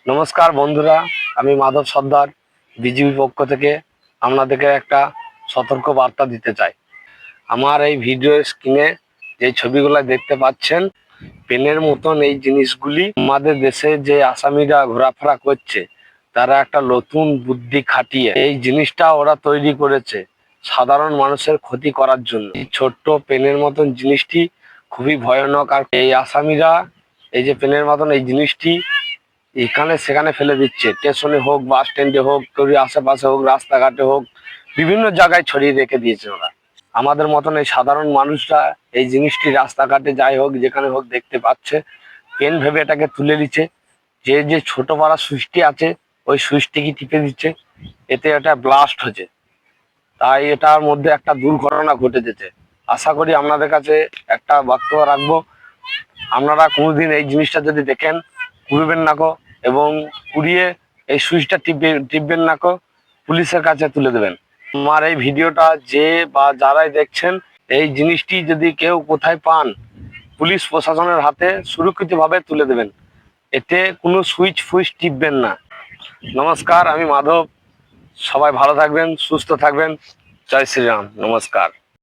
নমস্কার বন্ধুরা, আমি মাধব সর্দার বিজিবি পক্ষ থেকে আপনাদেরকে একটা সতর্ক বার্তা দিতে চাই। আমার এই ভিডিও স্ক্রিনে যে ছবিগুলো দেখতে পাচ্ছেন, পেনের মতন এই জিনিসগুলি আমাদের দেশে যে আসামিরা ঘোরাফেরা করছে, তারা একটা নতুন বুদ্ধি খাটিয়ে এই জিনিসটা ওরা তৈরি করেছে সাধারণ মানুষের ক্ষতি করার জন্য। এই ছোট্ট পেনের মতন জিনিসটি খুবই ভয়ানক। আর এই আসামিরা এই যে পেনের মতন এই জিনিসটি এখানে সেখানে ফেলে দিচ্ছে, স্টেশনে হোক, বাস স্ট্যান্ডে হোক, কেউ আশেপাশে হোক, রাস্তাঘাটে হোক, বিভিন্ন জায়গায় ছড়িয়ে রেখে দিয়েছে ওরা। আমাদের মতন এই সাধারণ মানুষরা এই জিনিসটি রাস্তাঘাটে যাই হোক, যেখানে হোক দেখতে পাচ্ছে, পেন ভেবে এটাকে তুলে দিচ্ছে। যে যে ছোট পাড়া সুইচটি আছে, ওই সুইচটিকে টিপে দিচ্ছে, এতে এটা ব্লাস্ট হচ্ছে। তাই এটার মধ্যে একটা দুর্ঘটনা ঘটে যেতে। আশা করি আপনাদের কাছে একটা বক্তব্য রাখবো, আপনারা কোনোদিন এই জিনিসটা যদি দেখেন, কুড়বেন না কো, এবং কুড়িয়ে এই সুইচটা টিপবেন না কো, পুলিশের কাছে তুলে দেবেন। আমার এই ভিডিওটা যে বা যারাই দেখছেন, এই জিনিসটি যদি কেউ কোথায় পান, পুলিশ প্রশাসনের হাতে সুরক্ষিতভাবে তুলে দেবেন। এতে কোনো সুইচ ফুইচ টিপবেন না। নমস্কার, আমি মাধব। সবাই ভালো থাকবেন, সুস্থ থাকবেন। জয় শ্রীরাম। নমস্কার।